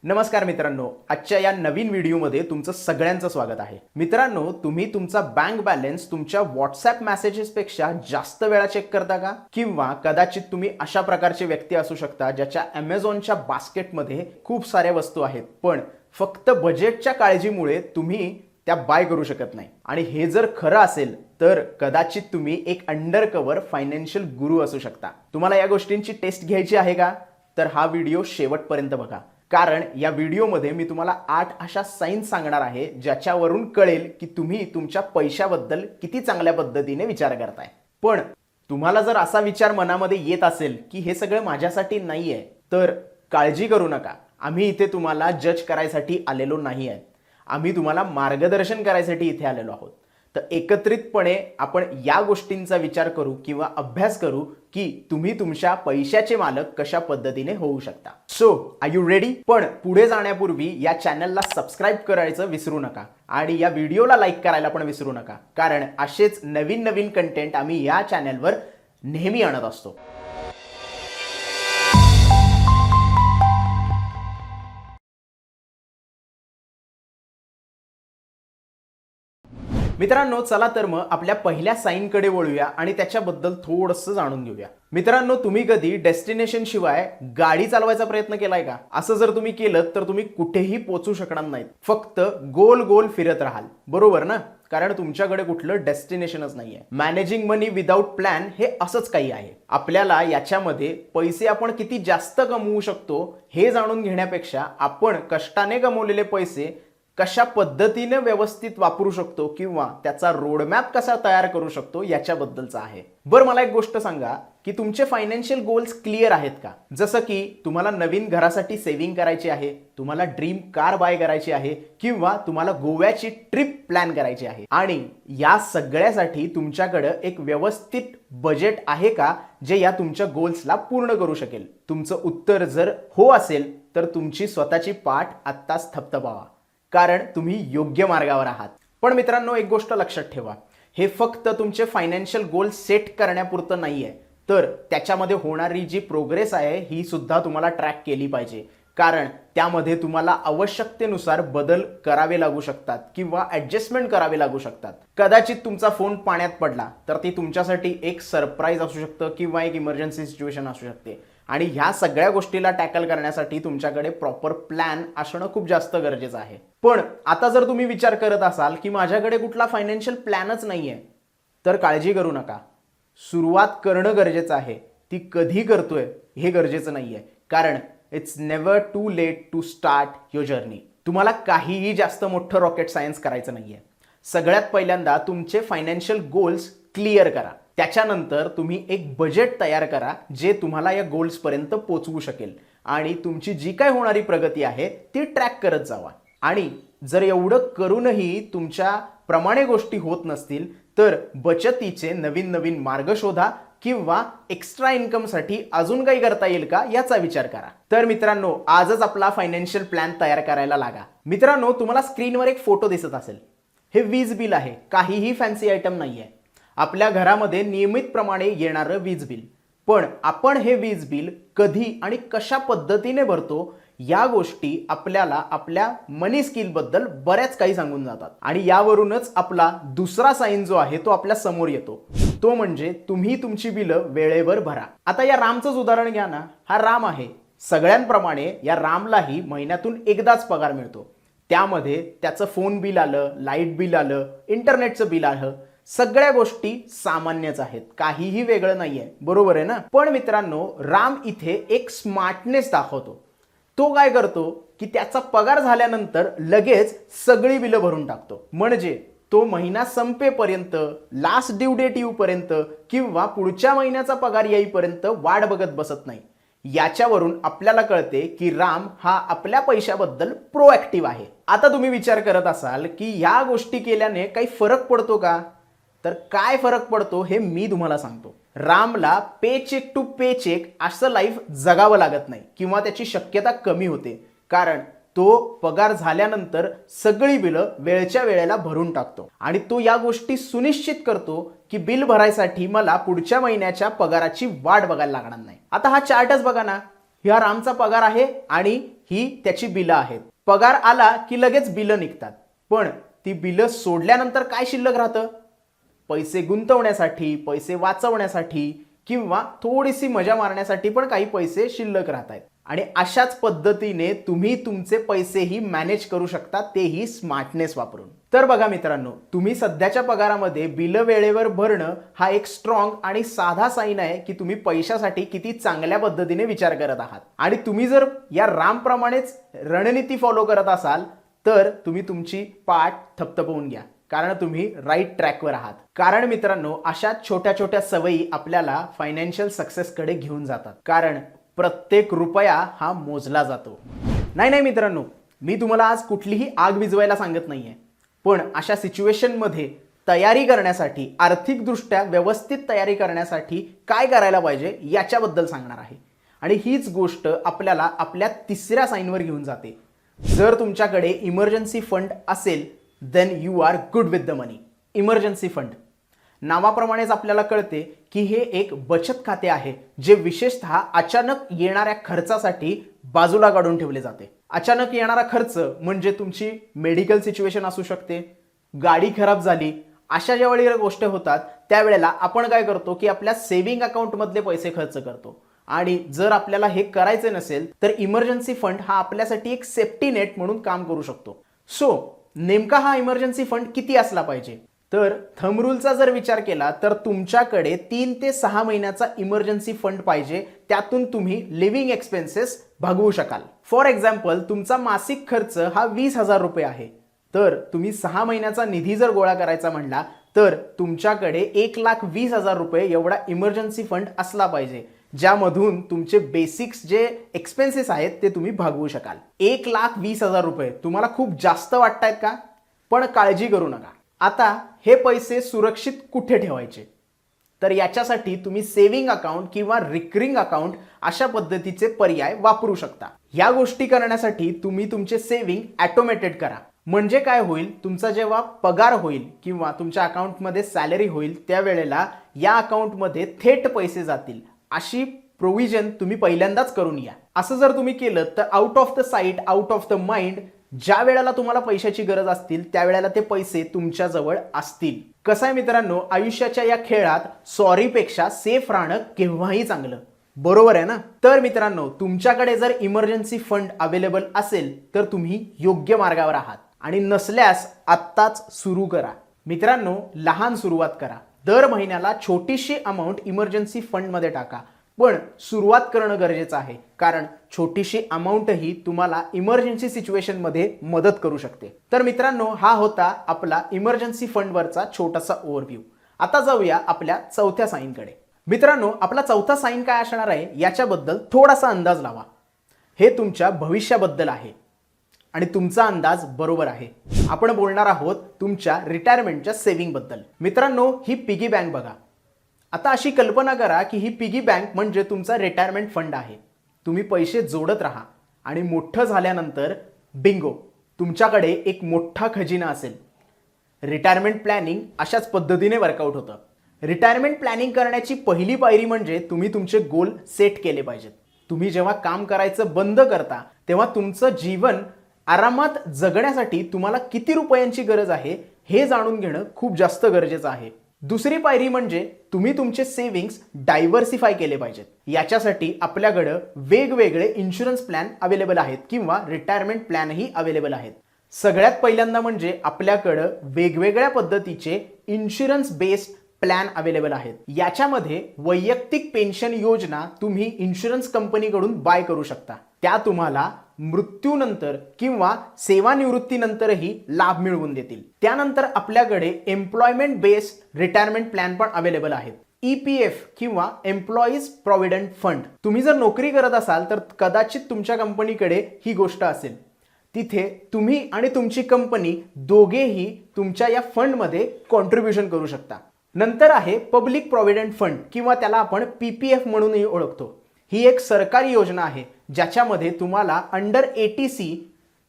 नमस्कार मित्रांनो, आजच्या या नवीन व्हिडिओमध्ये तुमचं सगळ्यांचं स्वागत आहे. मित्रांनो, तुम्ही तुमचा बँक बॅलन्स तुमच्या व्हॉट्सॲप मेसेजेसपेक्षा जास्त वेळा चेक करता का? किंवा कदाचित तुम्ही अशा प्रकारचे व्यक्ती असू शकता ज्याच्या Amazonच्या बास्केटमध्ये खूप साऱ्या वस्तू आहेत, पण फक्त बजेटच्या काळजीमुळे तुम्ही त्या बाय करू शकत नाही. आणि हे जर खरं असेल तर कदाचित तुम्ही एक अंडरकव्हर फायनान्शियल गुरु असू शकता. तुम्हाला या गोष्टींची टेस्ट घ्यायची आहे का? तर हा व्हिडिओ शेवटपर्यंत बघा, कारण या व्हिडिओमध्ये मी तुम्हाला 8 अशा साईन्स सांगणार आहे ज्याच्यावरून कळेल की तुम्ही तुमच्या पैशाबद्दल किती चांगल्या पद्धतीने विचार करताय. पण तुम्हाला जर असा विचार मनामध्ये येत असेल की हे सगळं माझ्यासाठी नाहीये, तर काळजी करू नका. आम्ही इथे तुम्हाला जज करायसाठी आलेलो नाही आहे. आम्ही तुम्हाला मार्गदर्शन करायसाठी इथे आलेलो आहोत. तर एकत्रितपणे आपण या गोष्टींचा विचार करू किंवा अभ्यास करू की तुम्ही तुमच्या पैशाचे मालक कशा पद्धतीने होऊ शकता. So are you ready? पण पुढे जाण्यापूर्वी या चॅनलला सबस्क्राईब करायचं विसरू नका आणि या व्हिडिओला लाईक करायला पण विसरू नका, कारण असेच नवीन नवीन कंटेंट आम्ही या चॅनलवर नेहमी आणत असतो. मित्रांनो, चला तर मग आपल्या पहिल्या साईनकडे वळूया आणि त्याच्याबद्दल थोडंसं जाणून घेऊया. मित्रांनो, तुम्ही कधी डेस्टिनेशन शिवाय गाडी चालवायचा प्रयत्न केलाय का? असं जर तुम्ही केलं तर तुम्ही कुठेही पोहोचू शकणार नाहीत, फक्त गोल गोल फिरत राहाल, बरोबर ना? कारण तुमच्याकडे कुठलं डेस्टिनेशनच नाहीये. मॅनेजिंग मनी विदाउट प्लॅन हे असंच काही आहे. आपल्याला याच्यामध्ये पैसे आपण किती जास्त कमवू शकतो हे जाणून घेण्यापेक्षा आपण कष्टाने कमवलेले पैसे कशा पद्धतीने व्यवस्थित वापरू शकतो किंवा त्याचा रोडमॅप कसा तयार करू शकतो याच्याबद्दलचा आहे. बरं, मला एक गोष्ट सांगा की तुमचे फायनान्शियल गोल्स क्लिअर आहेत का? जसं की तुम्हाला नवीन घरासाठी सेव्हिंग करायची आहे, तुम्हाला ड्रीम कार बाय करायची आहे किंवा तुम्हाला गोव्याची ट्रिप प्लॅन करायची आहे. आणि या सगळ्यासाठी तुमच्याकडे एक व्यवस्थित बजेट आहे का जे या तुमच्या गोल्सला पूर्ण करू शकेल? तुमचं उत्तर जर हो असेल तर तुमची स्वतःची पाठ आत्ताच थपथपावा, कारण तुम्ही योग्य मार्गावर आहात. पण मित्रांनो, एक गोष्ट लक्षात ठेवा, हे फक्त तुमचे फायनान्शियल गोल सेट करण्यापुरतं नाहीये, तर त्याच्यामध्ये होणारी जी प्रोग्रेस आहे ही सुद्धा तुम्हाला ट्रॅक केली पाहिजे, कारण त्यामध्ये तुम्हाला आवश्यकतेनुसार बदल करावे लागू शकतात किंवा ॲडजस्टमेंट करावे लागू शकतात. कदाचित तुमचा फोन पाण्यात पडला तर ती तुमच्यासाठी एक सरप्राईज असू शकतं किंवा एक इमर्जन्सी सिच्युएशन असू शकते. आणि ह्या सगळ्या गोष्टीला टॅकल करण्यासाठी तुमच्याकडे प्रॉपर प्लॅन असणं खूप जास्त गरजेचं आहे. पण आता जर तुम्ही विचार करत असाल की माझ्याकडे कुठला फायनान्शियल प्लॅनच नाहीये, तर काळजी करू नका. सुरुवात करणं गरजेचं आहे. ती कधी करतोय हे गरजेचं नाहीये, कारण it's never too late to start your journey. तुम्हाला काहीही जास्त मोठं रॉकेट सायन्स करायचं नाहीये. सगळ्यात पहिल्यांदा तुमचे फायनान्शियल गोल्स क्लिअर करा. त्याच्यानंतर तुम्ही एक बजेट तयार करा जे तुम्हाला या गोल्स पर्यंत पोहोचवू शकेल आणि तुमची जी काय होणारी प्रगती आहे ती ट्रॅक करत जावा. आणि जर एवढं करूनही तुमच्या प्रमाणे गोष्टी होत नसतील तर बचतीचे नवीन नवीन मार्ग शोधा किंवा एक्स्ट्रा इन्कमसाठी अजून काही करता येईल का याचा विचार करा. तर मित्रांनो, आजच आपला फायनान्शियल प्लॅन तयार करायला लागा. मित्रांनो, तुम्हाला स्क्रीनवर एक फोटो दिसत असेल. हे वीज बिल आहे, काहीही फॅन्सी आयटम नाहीये. आपल्या घरामध्ये नियमितप्रमाणे येणारं वीज बिल. पण आपण हे वीज बिल कधी आणि कशा पद्धतीने भरतो या गोष्टी आपल्याला आपल्या मनी स्किलबद्दल बऱ्याच काही सांगून जातात. आणि यावरूनच आपला दुसरा साईन जो आहे तो आपल्या समोर येतो, तो म्हणजे तुम्ही तुमची बिलं वेळेवर भरा. आता या रामचंच उदाहरण घ्या ना. हा राम आहे. सगळ्यांप्रमाणे या रामलाही महिन्यातून एकदाच पगार मिळतो. त्यामध्ये त्याचं फोन बिल आलं, लाईट बिल आलं, इंटरनेटचं बिल आलं, सगळ्या गोष्टी सामान्यच आहेत, काहीही वेगळं नाहीये, बरोबर आहे ना? पण मित्रांनो, राम इथे एक स्मार्टनेस दाखवतो. तो काय करतो की त्याचा पगार झाल्यानंतर लगेच सगळी बिलं भरून टाकतो. म्हणजे तो महिना संपेपर्यंत, लास्ट ड्यू डेट येऊपर्यंत किंवा पुढच्या महिन्याचा पगार येईपर्यंत वाट बघत बसत नाही. याच्यावरून आपल्याला कळते की राम हा आपल्या पैशाबद्दल प्रोएक्टिव्ह आहे. आता तुम्ही विचार करत असाल की या गोष्टी केल्याने काही फरक पडतो का? तर काय फरक पडतो हे मी तुम्हाला सांगतो. रामला पे चेक टू पे चेक असं लाईफ जगावं लागत नाही किंवा त्याची शक्यता कमी होते, कारण तो पगार झाल्यानंतर सगळी बिलं वेळच्या वेळेला भरून टाकतो. आणि तो या गोष्टी सुनिश्चित करतो की बिल भरायसाठी मला पुढच्या महिन्याच्या पगाराची वाट बघायला लागणार नाही. आता हा चार्टच बघा ना. ह्या रामचा पगार आहे आणि ही त्याची बिलं आहेत. पगार आला की लगेच बिलं निघतात, पण ती बिलं सोडल्यानंतर काय शिल्लक राहतं? पैसे गुंतवण्यासाठी, पैसे वाचवण्यासाठी किंवा थोडीशी मजा मारण्यासाठी पण काही पैसे शिल्लक राहत आहेत. आणि अशाच पद्धतीने तुम्ही तुमचे पैसेही मॅनेज करू शकता, तेही स्मार्टनेस वापरून. तर बघा मित्रांनो, तुम्ही सध्याच्या पगारामध्ये बिलं वेळेवर भरणं हा एक स्ट्रॉंग आणि साधा साईन आहे की तुम्ही पैशासाठी किती चांगल्या पद्धतीने विचार करत आहात. आणि तुम्ही जर या रामप्रमाणेच रणनीती फॉलो करत असाल तर तुम्ही तुमची पाठ थपथपवून घ्या, कारण तुम्ही राईट ट्रॅकवर आहात. कारण मित्रांनो, अशा छोट्या छोट्या सवयी आपल्याला फायनान्शियल सक्सेसकडे घेऊन जातात. कारण प्रत्येक रुपया हा मोजला जातो. नाही मित्रांनो, मी तुम्हाला आज कुठलीही आग विझवायला सांगत नाहीये, पण अशा सिच्युएशनमध्ये तयारी करण्यासाठी, आर्थिकदृष्ट्या व्यवस्थित तयारी करण्यासाठी काय करायला पाहिजे याच्याबद्दल सांगणार आहे. आणि हीच गोष्ट आपल्याला आपल्या तिसऱ्या साईनवर घेऊन जाते. जर तुमच्याकडे इमर्जन्सी फंड असेल then you are good with the money. Emergency fund नावाप्रमाणेच आपल्याला कळते की हे एक बचत खाते आहे जे विशेषतः अचानक येणाऱ्या खर्चासाठी बाजूला काढून ठेवले जाते. अचानक येणारा खर्च म्हणजे तुमची मेडिकल सिच्युएशन असू शकते, गाडी खराब झाली, अशा ज्या वेळेला गोष्टी होतात त्यावेळेला आपण काय करतो की आपल्या सेव्हिंग अकाउंटमधले पैसे खर्च करतो. आणि जर आपल्याला हे करायचे नसेल तर इमर्जन्सी फंड हा आपल्यासाठी एक सेफ्टी नेट म्हणून काम करू शकतो. सो नेमका हा इमर्जन्सी फंड किती असला पाहिजे? तर थंब रूलचा जर विचार केला तर तुमच्याकडे 3 ते 6 महिन्याचा इमर्जन्सी फंड पाहिजे. त्यातून तुम्ही लिव्हिंग एक्सपेन्सेस भागवू शकाल. फॉर एक्झाम्पल, तुमचा मासिक खर्च हा 20,000 रुपये आहे, तर तुम्ही 6 महिन्याचा निधी जर गोळा करायचा म्हणला तर तुमच्याकडे 1,20,000 रुपये एवढा इमर्जन्सी फंड असला पाहिजे, ज्यामधून तुमचे बेसिक्स जे एक्सपेन्सेस आहेत ते तुम्ही भागवू शकाल. 1,20,000 रुपये तुम्हाला खूप जास्त वाटतायत का? पण काळजी करू नका. आता हे पैसे सुरक्षित कुठे ठेवायचे? तर याच्यासाठी तुम्ही सेव्हिंग अकाउंट किंवा रिकरिंग अकाउंट अशा पद्धतीचे पर्याय वापरू शकता. या गोष्टी करण्यासाठी तुम्ही तुमचे सेव्हिंग ऑटोमेटेड करा. म्हणजे काय होईल, तुमचा जेव्हा पगार होईल किंवा तुमच्या अकाउंटमध्ये सॅलरी होईल त्यावेळेला या अकाउंटमध्ये थेट पैसे जातील, अशी प्रोव्हिजन तुम्ही पहिल्यांदाच करून या. असं जर तुम्ही केलं तर out of the site out of the mind, ज्या वेळेला तुम्हाला पैशाची गरज असतील त्यावेळेला ते पैसे तुमच्या जवळ असतील. कसं आहे मित्रांनो, आयुष्याच्या या खेळात सॉरीपेक्षा सेफ राहणं केव्हाही चांगलं, बरोबर आहे ना? तर मित्रांनो, तुमच्याकडे जर इमर्जन्सी फंड अवेलेबल असेल तर तुम्ही योग्य मार्गावर आहात. आणि नसल्यास आत्ताच सुरू करा. मित्रांनो, लहान सुरुवात करा. दर महिन्याला छोटीशी अमाऊंट इमर्जन्सी फंडमध्ये टाका, पण सुरुवात करणं गरजेचं आहे, कारण छोटीशी अमाऊंटही तुम्हाला इमर्जन्सी सिच्युएशनमध्ये मदत करू शकते. तर मित्रांनो, हा होता आपला इमर्जन्सी फंडवरचा छोटासा ओव्हरव्ह्यू. आता जाऊया आपल्या चौथ्या साईनकडे. मित्रांनो, आपला चौथा साईन काय असणार आहे याच्याबद्दल थोडासा अंदाज लावा. हे तुमच्या भविष्याबद्दल आहे आणि तुमचा अंदाज बरोबर आहे. आपण बोलणार आहोत तुमच्या रिटायरमेंटच्या सेव्हिंग बद्दल. मित्रांनो, ही पिगी बँक बघा. आता अशी कल्पना करा की ही पिगी बँक म्हणजे तुमचा रिटायरमेंट फंड आहे. तुम्ही पैसे जोडत राहा आणि मोठं झाल्यानंतर बिंगो, तुमच्याकडे एक मोठा खजिना असेल. रिटायरमेंट प्लॅनिंग अशाच पद्धतीने वर्कआउट होतं. रिटायरमेंट प्लॅनिंग करण्याची पहिली पायरी म्हणजे तुम्ही तुमचे गोल सेट केले पाहिजेत. तुम्ही जेव्हा काम करायचं बंद करता तेव्हा तुमचं जीवन आरामात जगण्यासाठी तुम्हाला किती रुपयांची गरज आहे हे जाणून घेणं खूप जास्त गरजेचं आहे. दुसरी पायरी म्हणजे तुम्ही तुमचे सेव्हिंग्स डायव्हर्सिफाय केले पाहिजेत. याच्यासाठी आपल्याकडे वेगवेगळे इन्शुरन्स प्लॅन अवेलेबल आहेत किंवा रिटायरमेंट प्लॅनही अवेलेबल आहेत. सगळ्यात पहिल्यांदा म्हणजे आपल्याकडे वेगवेगळ्या पद्धतीचे इन्शुरन्स बेस्ड प्लॅन अवेलेबल आहेत. याच्यामध्ये वैयक्तिक पेन्शन योजना तुम्ही इन्शुरन्स कंपनीकडून बाय करू शकता. त्या तुम्हाला मृत्यूनंतर किंवा सेवानिवृत्तीनंतरही लाभ मिळवून देतील. त्यानंतर आपल्याकडे एम्प्लॉयमेंट बेस्ड रिटायरमेंट प्लॅन पण अवेलेबल आहेत. EPF किंवा एम्प्लॉईज प्रॉव्हिडंट फंड. तुम्ही जर नोकरी करत असाल तर कदाचित तुमच्या कंपनीकडे ही गोष्ट असेल. तिथे तुम्ही आणि तुमची कंपनी दोघेही तुमच्या या फंडमध्ये कॉन्ट्रीब्युशन करू शकता. नंतर आहे पब्लिक प्रॉव्हिडंट फंड किंवा त्याला आपण PPF म्हणूनही ओळखतो. ही एक सरकारी योजना आहे ज्याच्यामध्ये तुम्हाला अंडर 80C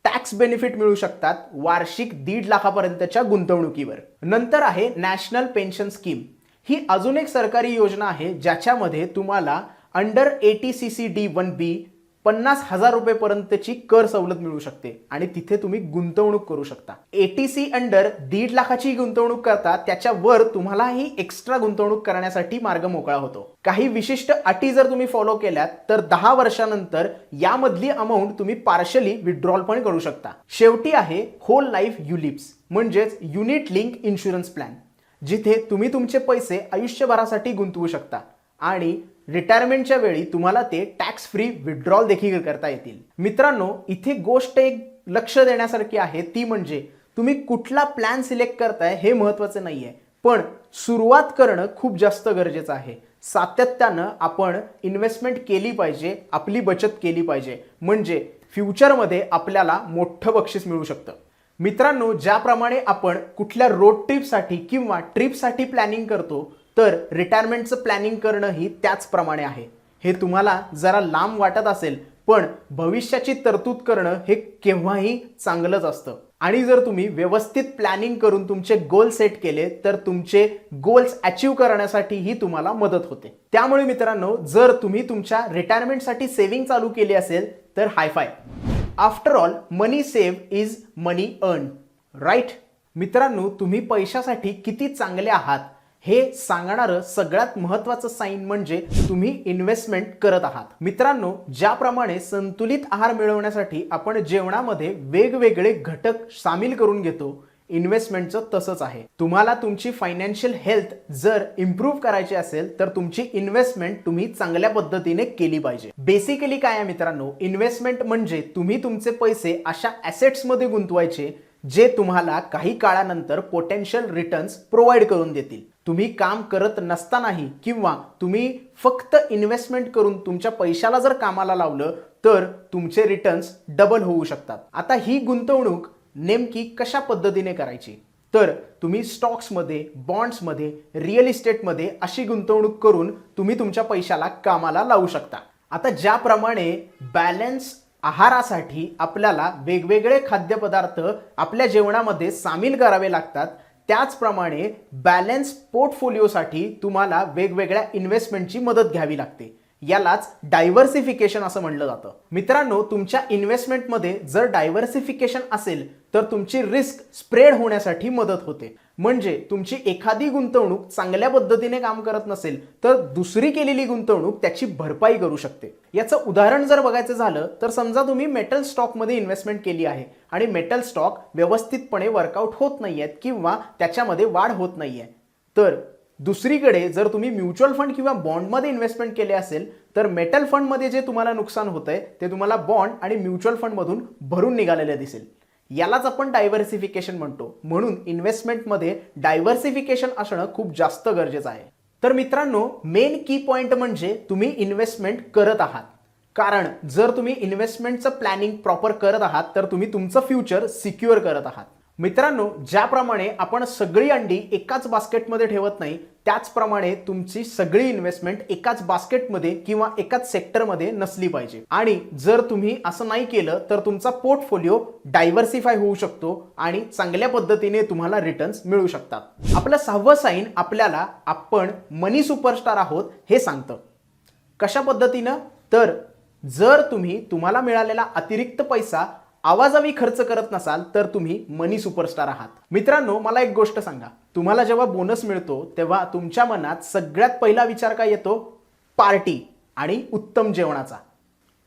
टॅक्स बेनिफिट मिळू शकतात वार्षिक 1.5 लाखापर्यंतच्या गुंतवणुकीवर. नंतर आहे नॅशनल पेन्शन स्कीम. ही अजून एक सरकारी योजना आहे ज्याच्यामध्ये तुम्हाला अंडर 80CCD1B 50,000 रुपयेपर्यंतची कर सवलत मिळू शकते आणि तिथे तुम्ही गुंतवणूक करू शकता. ATC अंडर 1.5 लाखाची गुंतवणूक करता त्याच्यावर तुम्हाला ही एक्स्ट्रा गुंतवणूक करण्यासाठी मार्ग मोकळा होतो. काही विशिष्ट अटी जर तुम्ही फॉलो केल्यात तर 10 वर्षानंतर यामधली अमाऊंट तुम्ही पार्शली विथड्रॉल पण करू शकता. शेवटी आहे होल लाईफ युलिप्स म्हणजेच युनिट लिंक इन्शुरन्स प्लॅन, जिथे तुम्ही तुमचे पैसे आयुष्यभरासाठी गुंतवू शकता आणि रिटायरमेंटच्या वेळी तुम्हाला ते टॅक्स फ्री विथड्रॉल देखील करता येतील. मित्रांनो, इथे गोष्ट एक लक्ष देण्यासारखी आहे, ती म्हणजे तुम्ही कुठला प्लॅन सिलेक्ट करताय हे महत्त्वाचं नाहीये, पण सुरुवात करणं खूप जास्त गरजेचं आहे. सातत्यानं आपण इन्व्हेस्टमेंट केली पाहिजे, आपली बचत केली पाहिजे, म्हणजे फ्युचरमध्ये आपल्याला मोठं बक्षीस मिळू शकतं. मित्रांनो, ज्याप्रमाणे आपण कुठल्या रोड ट्रिपसाठी किंवा ट्रिपसाठी प्लॅनिंग करतो, तर रिटायरमेंटचं प्लॅनिंग करणंही त्याचप्रमाणे आहे. हे तुम्हाला जरा लांब वाटत असेल, पण भविष्याची तरतूद करणं हे केव्हाही चांगलंच असतं. आणि जर तुम्ही व्यवस्थित प्लॅनिंग करून तुमचे गोल सेट केले तर तुमचे गोल्स अचीव करण्यासाठीही तुम्हाला मदत होते. त्यामुळे मित्रांनो, जर तुम्ही तुमच्या रिटायरमेंटसाठी सेव्हिंग चालू केली असेल तर hi fi. After all, money save is money earn, right? मित्रांनो, तुम्ही पैशासाठी किती चांगले आहात हे सांगणारं सगळ्यात महत्त्वाचं साईन म्हणजे तुम्ही इन्व्हेस्टमेंट करत आहात. मित्रांनो, ज्याप्रमाणे संतुलित आहार मिळवण्यासाठी आपण जेवणामध्ये वेगवेगळे घटक सामील करून घेतो, इन्व्हेस्टमेंटचं तसंच आहे. तुम्हाला तुमची फायनान्शियल हेल्थ जर इम्प्रूव्ह करायची असेल तर तुमची इन्व्हेस्टमेंट तुम्ही चांगल्या पद्धतीने केली पाहिजे. बेसिकली काय आहे मित्रांनो, इन्व्हेस्टमेंट म्हणजे तुम्ही तुमचे पैसे अशा ॲसेट्समध्ये गुंतवायचे जे तुम्हाला काही काळानंतर पोटेन्शियल रिटर्न्स प्रोव्हाइड करून देतील. तुम्ही काम करत नसतानाही किंवा तुम्ही फक्त इन्व्हेस्टमेंट करून तुमच्या पैशाला जर कामाला लावलं तर तुमचे रिटर्न्स डबल होऊ शकतात. आता ही गुंतवणूक नेमकी कशा पद्धतीने करायची, तर तुम्ही स्टॉक्समध्ये, बॉन्ड्समध्ये, रिअल इस्टेटमध्ये अशी गुंतवणूक करून तुम्ही तुमच्या पैशाला कामाला लावू शकता. आता ज्याप्रमाणे बॅलन्स आहारासाठी आपल्याला वेगवेगळे खाद्यपदार्थ आपल्या जेवणामध्ये सामील करावे लागतात, त्याचप्रमाणे बॅलन्स पोर्टफोलिओसाठी तुम्हाला वेगवेगळ्या इन्व्हेस्टमेंटची मदत घ्यावी लागते. यालाच डायव्हर्सिफिकेशन असं म्हणलं जातं. मित्रांनो, तुमच्या इन्व्हेस्टमेंटमध्ये जर डायव्हर्सिफिकेशन असेल तर तुमची रिस्क स्प्रेड होण्यासाठी मदत होते. म्हणजे तुमची एखादी गुंतवणूक चांगल्या पद्धतीने काम करत नसेल तर दुसरी केलेली गुंतवणूक त्याची भरपाई करू शकते. याचं उदाहरण जर बघायचं झालं तर समजा तुम्ही मेटल स्टॉकमध्ये इन्व्हेस्टमेंट केली आहे आणि मेटल स्टॉक व्यवस्थितपणे वर्कआउट होत नाहीयेत किंवा त्याच्यामध्ये वाढ होत नाहीये, तर दुसरीकडे जर तुम्ही म्युच्युअल फंड किंवा बॉन्डमध्ये इन्व्हेस्टमेंट केले असेल तर मेटल फंडमध्ये जे तुम्हाला नुकसान होतंय ते तुम्हाला बॉन्ड आणि म्युच्युअल फंडमधून भरून निघालेले दिसेल. यालाच आपण डायव्हर्सिफिकेशन म्हणतो. म्हणून इन्व्हेस्टमेंटमध्ये डायव्हर्सिफिकेशन असणं खूप जास्त गरजेचं आहे. तर मित्रांनो, मेन की पॉइंट म्हणजे तुम्ही इन्व्हेस्टमेंट करत आहात. कारण जर तुम्ही इन्व्हेस्टमेंटचं प्लॅनिंग प्रॉपर करत आहात तर तुम्ही तुमचं फ्युचर सिक्युअर करत आहात. मित्रांनो, ज्याप्रमाणे आपण सगळी अंडी एकाच बास्केटमध्ये ठेवत नाही, त्याचप्रमाणे तुमची सगळी इन्व्हेस्टमेंट एकाच बास्केटमध्ये किंवा एकाच सेक्टरमध्ये नसली पाहिजे. आणि जर तुम्ही असं नाही केलं तर तुमचा पोर्टफोलिओ डायव्हर्सिफाय होऊ शकतो आणि चांगल्या पद्धतीने तुम्हाला रिटर्न्स मिळू शकतात. आपलं 6वं साईन आपल्याला आपण मनी सुपरस्टार आहोत हे सांगतं. कशा पद्धतीनं, तर जर तुम्हाला मिळालेला अतिरिक्त पैसा आवाजावी खर्च करत नसाल तर तुम्ही मनी सुपरस्टार आहात. मित्रांनो, मला एक गोष्ट सांगा, तुम्हाला जेव्हा बोनस मिळतो तेव्हा तुमच्या मनात सगळ्यात पहिला विचार काय येतो? पार्टी आणि उत्तम जेवणाचा.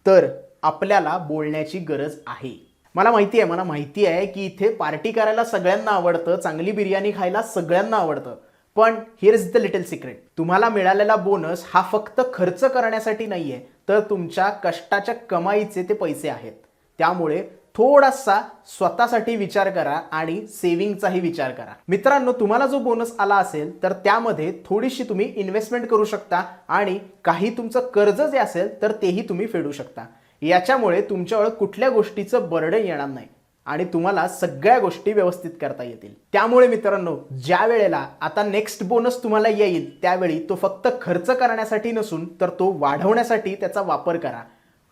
तर आपल्याला बोलण्याची गरज आहे. मला माहिती आहे की इथे पार्टी करायला सगळ्यांना आवडतं, चांगली बिर्याणी खायला सगळ्यांना आवडतं, पण here is the little secret. तुम्हाला मिळालेला बोनस हा फक्त खर्च करण्यासाठी नाहीये, तर तुमच्या कष्टाच्या कमाईचे ते पैसे आहेत. त्यामुळे थोडासा स्वतःसाठी विचार करा आणि सेव्हिंगचाही विचार करा. मित्रांनो, तुम्हाला जो बोनस आला असेल तर त्यामध्ये थोडीशी तुम्ही इन्व्हेस्टमेंट करू शकता आणि काही तुमचं कर्ज जे असेल तर तेही तुम्ही फेडू शकता. याच्यामुळे तुमच्यावर कुठल्या गोष्टीचं बर्डन येणार नाही आणि तुम्हाला सगळ्या गोष्टी व्यवस्थित करता येतील. त्यामुळे मित्रांनो, ज्या वेळेला आता नेक्स्ट बोनस तुम्हाला येईल त्यावेळी तो फक्त खर्च करण्यासाठी नसून तर तो वाढवण्यासाठी त्याचा वापर करा.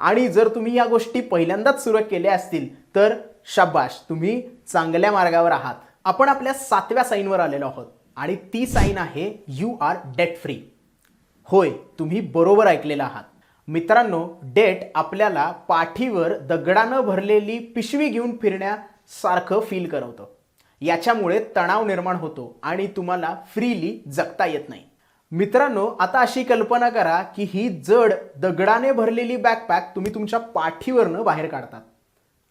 आणि जर तुम्ही या गोष्टी पहिल्यांदाच सुरू केल्या असतील तर शाबाश, तुम्ही चांगल्या मार्गावर आहात. आपण आपल्या 7व्या साईनवर आलेलो आहोत आणि ती साईन आहे यू आर डेट फ्री. होय, तुम्ही बरोबर ऐकलेलं आहात. मित्रांनो, डेट आपल्याला पाठीवर दगडानं भरलेली पिशवी घेऊन फिरण्यासारखं फील करवतं. याच्यामुळे तणाव निर्माण होतो आणि तुम्हाला फ्रीली जगता येत नाही. मित्रांनो, आता अशी कल्पना करा की ही जड दगडाने भरलेली बॅकपॅक तुम्ही तुमच्या पाठीवरनं बाहेर काढतात.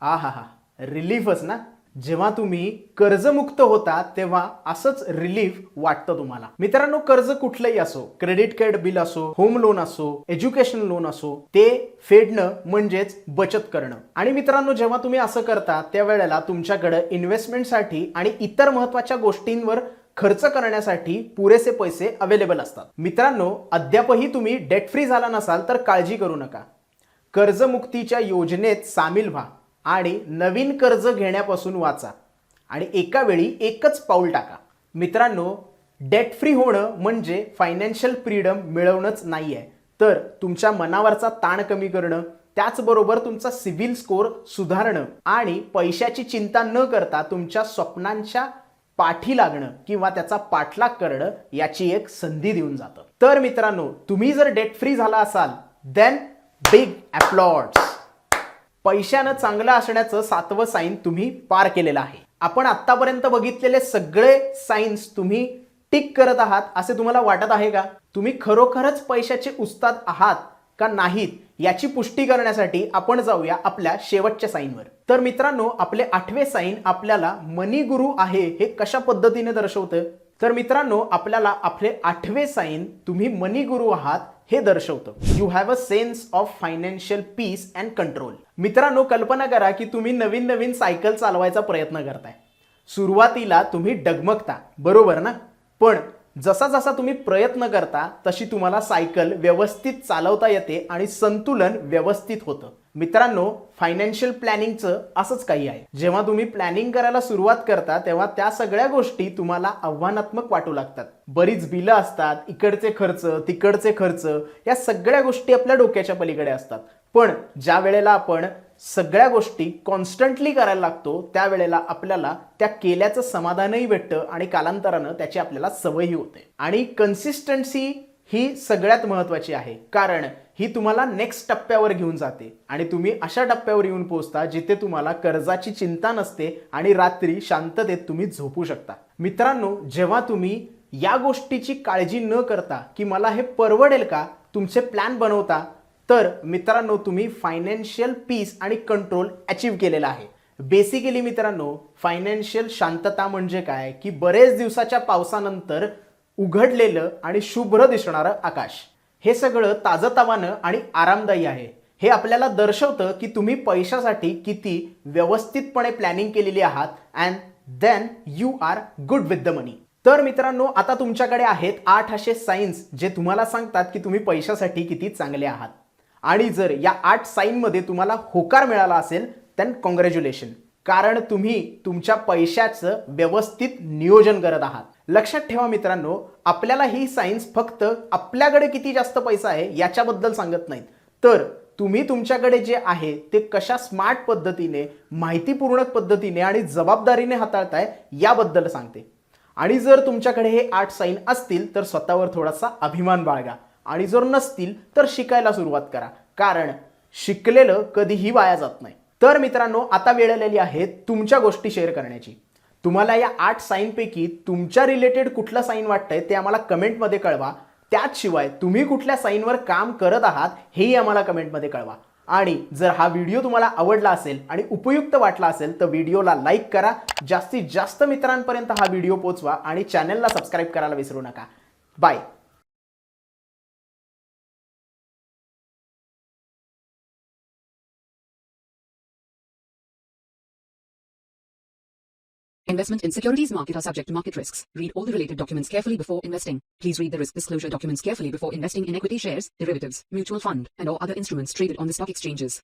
आहा, रिलीफच ना. जेव्हा तुम्ही कर्जमुक्त होता तेव्हा असंच रिलीफ वाटतं तुम्हाला. मित्रांनो, कर्ज कुठलंही असो, क्रेडिट कार्ड बिल असो, होम लोन असो, एज्युकेशन लोन असो, ते फेडणं म्हणजेच बचत करणं. आणि मित्रांनो, जेव्हा तुम्ही असं करता त्यावेळेला तुमच्याकडे इन्व्हेस्टमेंटसाठी आणि इतर महत्त्वाच्या गोष्टींवर खर्च करण्यासाठी पुरेसे पैसे अवेलेबल असतात. मित्रांनो, अद्यापही तुम्ही डेट फ्री झाला नसाल तर काळजी करू नका. कर्जमुक्तीच्या योजनेत सामील व्हा आणि नवीन कर्ज घेण्यापासून वाचा आणि एका वेळी एकच पाऊल टाका. मित्रांनो, डेट फ्री होणं म्हणजे फायनान्शियल फ्रीडम मिळवणंच नाहीये, तर तुमच्या मनावरचा ताण कमी करणं, त्याचबरोबर तुमचा सिबिल स्कोअर सुधारणं आणि पैशाची चिंता न करता तुमच्या स्वप्नांच्या पाठी लागणं किंवा त्याचा पाठलाग करणं याची एक संधी देऊन जातं. तर मित्रांनो, तुम्ही जर डेट फ्री झाला असाल देन बिग अप्लॉड्स. पैशानं चांगलं असण्याचं 7वं साईन तुम्ही पार केलेलं आहे. आपण आतापर्यंत बघितलेले सगळे साईन्स तुम्ही टिक करत आहात असे तुम्हाला वाटत आहे का? तुम्ही खरोखरच पैशाचे उस्ताद आहात का नाहीत याची पुष्टी करण्यासाठी आपण जाऊया आपल्या शेवटच्या साईनवर. तर मित्रांनो, आपले 8वे साईन आपल्याला मनी गुरु आहे हे कशा पद्धतीने दर्शवतं? तर मित्रांनो, आपल्याला आपले 8वे साईन तुम्ही मनी गुरु आहात हे दर्शवतं. You have a sense of financial peace and control. मित्रांनो, कल्पना करा की तुम्ही नवीन नवीन सायकल चालवायचा प्रयत्न करताय. सुरुवातीला तुम्ही डगमगता, बरोबर ना? पण जसा जसा तुम्ही प्रयत्न करता तशी तुम्हाला सायकल व्यवस्थित चालवता येते आणि संतुलन व्यवस्थित होतं. मित्रांनो, फायनान्शियल प्लॅनिंगचं असंच काही आहे. जेव्हा तुम्ही प्लॅनिंग करायला सुरुवात करता तेव्हा त्या सगळ्या गोष्टी तुम्हाला आव्हानात्मक वाटू लागतात. बरीच बिलं असतात, इकडचे खर्च, तिकडचे खर्च, या सगळ्या गोष्टी आपल्या डोक्याच्या पलीकडे असतात. पण ज्या वेळेला आपण सगळ्या गोष्टी कॉन्स्टंटली करायला लागतो त्यावेळेला आपल्याला त्या केल्याचं समाधानही भेटतं आणि कालांतरानं त्याची आपल्याला सवयही होते. आणि कन्सिस्टन्सी ही सगळ्यात महत्त्वाची आहे, कारण ही तुम्हाला नेक्स्ट टप्प्यावर घेऊन जाते आणि तुम्ही अशा टप्प्यावर येऊन पोहोचता जिथे तुम्हाला कर्जाची चिंता नसते आणि रात्री शांततेत तुम्ही झोपू शकता. मित्रांनो, जेव्हा तुम्ही या गोष्टीची काळजी न करता की मला हे परवडेल का तुमचे प्लॅन बनवता, तर मित्रांनो, तुम्ही फायनान्शियल पीस आणि कंट्रोल अचीव केलेला आहे. बेसिकली मित्रांनो, फायनान्शियल शांतता म्हणजे काय की बरेच दिवसाच्या पावसानंतर उघडलेलं आणि शुभ्र दिसणारं आकाश. हे सगळं ताजंतवानं आणि आरामदायी आहे. हे आपल्याला दर्शवतं की तुम्ही पैशासाठी किती व्यवस्थितपणे प्लॅनिंग केलेली आहात and then you are good with the money. तर मित्रांनो, आता तुमच्याकडे आहेत 8 असे साईन्स जे तुम्हाला सांगतात की तुम्ही पैशासाठी किती चांगले आहात. आणि जर या 8 साईनमध्ये तुम्हाला होकार मिळाला असेल तर कॉंग्रॅच्युलेशन, कारण तुम्ही तुमच्या पैशाचं व्यवस्थित नियोजन करत आहात. लक्षात ठेवा मित्रांनो, आपल्याला ही सायन्स फक्त आपल्याकडे किती जास्त पैसा आहे याच्याबद्दल सांगत नाहीत, तर तुम्ही तुमच्याकडे जे आहे ते कशा स्मार्ट पद्धतीने, माहितीपूर्ण पद्धतीने आणि जबाबदारीने हाताळताय याबद्दल सांगते. आणि जर तुमच्याकडे हे 8 साईन असतील तर स्वतःवर थोडासा अभिमान बाळगा आणि जर नसतील तर शिकायला सुरुवात करा, कारण शिकलेलं कधीही वाया जात नाही. तर मित्रांनो, आता वेळ आलेली आहे तुमच्या गोष्टी शेअर करण्याची. तुम्हाला या 8 साईनपैकी तुमच्या रिलेटेड कुठलं साईन वाटतंय ते आम्हाला कमेंटमध्ये कळवा. त्याचशिवाय तुम्ही कुठल्या साईनवर काम करत आहात हेही आम्हाला कमेंटमध्ये कळवा. आणि जर हा व्हिडिओ तुम्हाला आवडला असेल आणि उपयुक्त वाटला असेल तर व्हिडिओला लाईक करा, जास्तीत जास्त मित्रांपर्यंत हा व्हिडिओ पोहोचवा आणि चॅनलला सबस्क्राईब करायला विसरू नका. Bye. Investment in securities market are subject to market risks. Read all the related documents carefully before investing. Please read the risk disclosure documents carefully before investing in equity shares, derivatives, mutual fund, and or other instruments traded on the stock exchanges.